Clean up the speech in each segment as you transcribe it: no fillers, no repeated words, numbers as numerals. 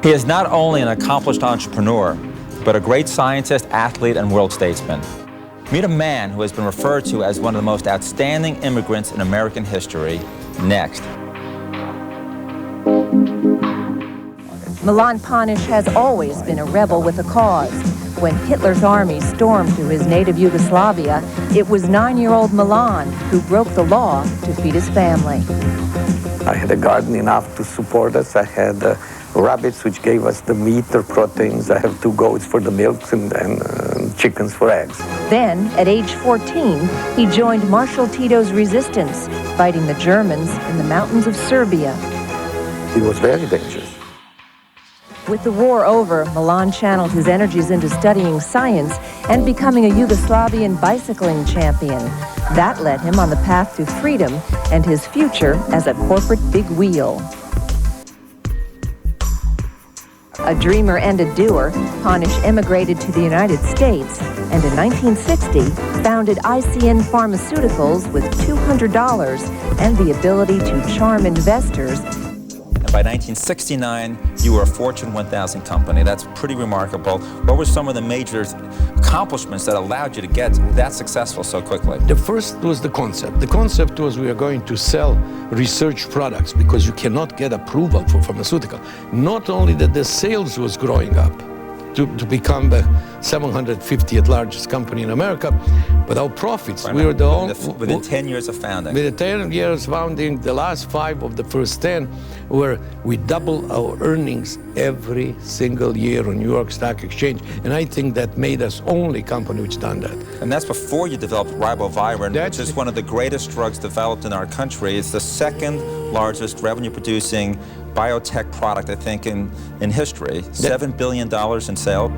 He is not only an accomplished entrepreneur, but a great scientist, athlete, and world statesman. Meet a man who has been referred to as one of the most outstanding immigrants in American history. Next. Milan Panic has always been a rebel with a cause. When Hitler's army stormed through his native Yugoslavia, it was 9-year-old Milan who broke the law to feed his family. I had a garden enough to support us. I had rabbits which gave us the meat or proteins. I have 2 goats for the milk and chickens for eggs. Then, at age 14, he joined Marshal Tito's resistance, fighting the Germans in the mountains of Serbia. It was very dangerous. With the war over, Milan channeled his energies into studying science and becoming a Yugoslavian bicycling champion. That led him on the path to freedom and his future as a corporate big wheel. A dreamer and a doer, Panic emigrated to the United States and in 1960 founded ICN Pharmaceuticals with $200 and the ability to charm investors. By 1969, you were a Fortune 1000 company. That's pretty remarkable. What were some of the major accomplishments that allowed you to get that successful so quickly? The first was the concept. The concept was we are going to sell research products because you cannot get approval for pharmaceutical. Not only that the sales was growing up to become the 750th largest company in America, but our profits, we were the only... Within 10 years of founding. Within 10 years founding, the last 5 of the first 10 where we double our earnings every single year on New York Stock Exchange. And I think that made us only company which done that. And that's before you developed ribavirin, which is one of the greatest drugs developed in our country. It's the 2nd largest revenue-producing biotech product, I think, in history. $7 billion in sales.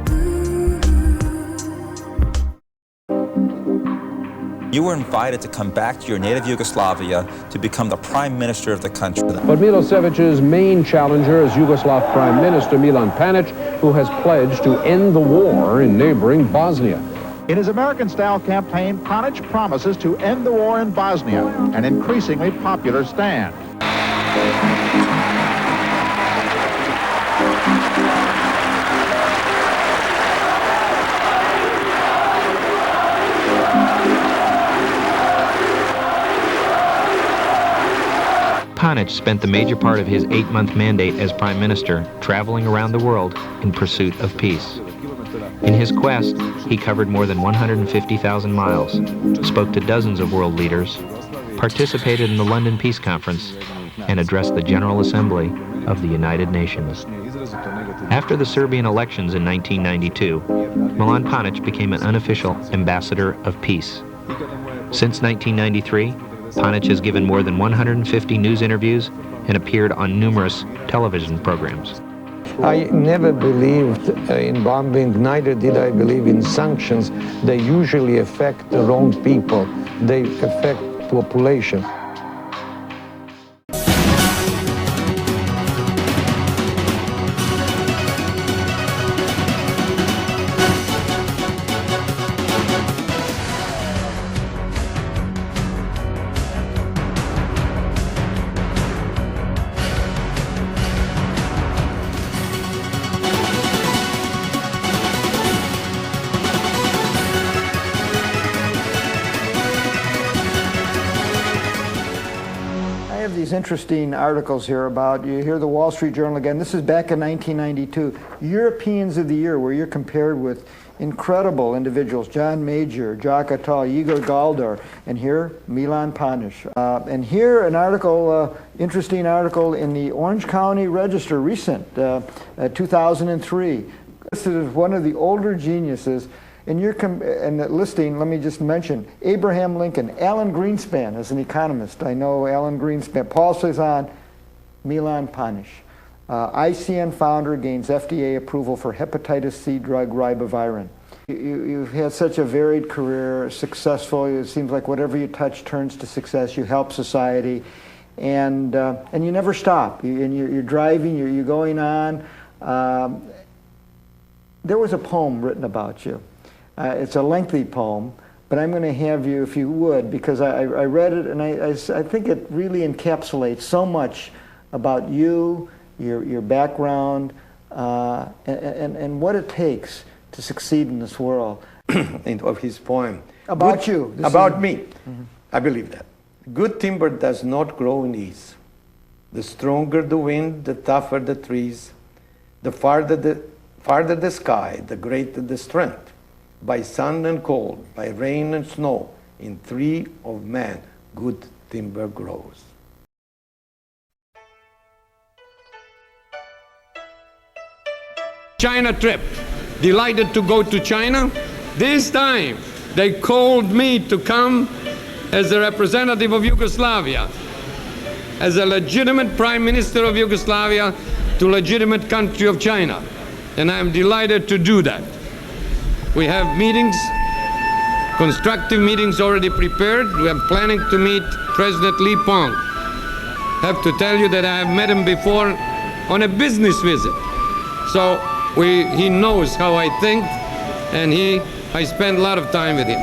You were invited to come back to your native Yugoslavia to become the prime minister of the country. But Milosevic's main challenger is Yugoslav Prime Minister Milan Panic, who has pledged to end the war in neighboring Bosnia. In his American-style campaign, Panic promises to end the war in Bosnia, an increasingly popular stand. Panic spent the major part of his 8-month mandate as Prime Minister traveling around the world in pursuit of peace. In his quest, he covered more than 150,000 miles, spoke to dozens of world leaders, participated in the London Peace Conference, and addressed the General Assembly of the United Nations. After the Serbian elections in 1992, Milan Panic became an unofficial ambassador of peace. Since 1993, Panic has given more than 150 news interviews and appeared on numerous television programs. I never believed in bombing, neither did I believe in sanctions. They usually affect the wrong people. They affect population. These interesting articles here about, you hear the Wall Street Journal again, this is back in 1992, Europeans of the Year, where you're compared with incredible individuals, John Major, Jacques Attali, Igor Galdar, and here, Milan Panic. And here, an article, interesting article in the Orange County Register, recent, 2003. This is one of the older geniuses. And the listing, let me just mention, Abraham Lincoln, Alan Greenspan as an economist. I know Alan Greenspan. Paul Cezanne, Milan Panic. ICN founder gains FDA approval for hepatitis C drug ribavirin. You've had such a varied career, successful. It seems like whatever you touch turns to success. You help society, and you never stop. You're driving. You're going on. There was a poem written about you. It's a lengthy poem, but I'm going to have you, if you would, because I read it and I think it really encapsulates so much about you, your background, and what it takes to succeed in this world. Of his poem. About you. About me. I believe that. Good timber does not grow in ease. The stronger the wind, the tougher the trees. The farther the sky, the greater the strength. By sun and cold, by rain and snow, in tree of man, good timber grows. China trip. Delighted to go to China. This time, they called me to come as a representative of Yugoslavia, as a legitimate Prime Minister of Yugoslavia to legitimate country of China. And I'm delighted to do that. We have meetings, constructive meetings already prepared. We are planning to meet President Li Peng. Have to tell you that I have met him before on a business visit. So he knows how I think, and I spend a lot of time with him.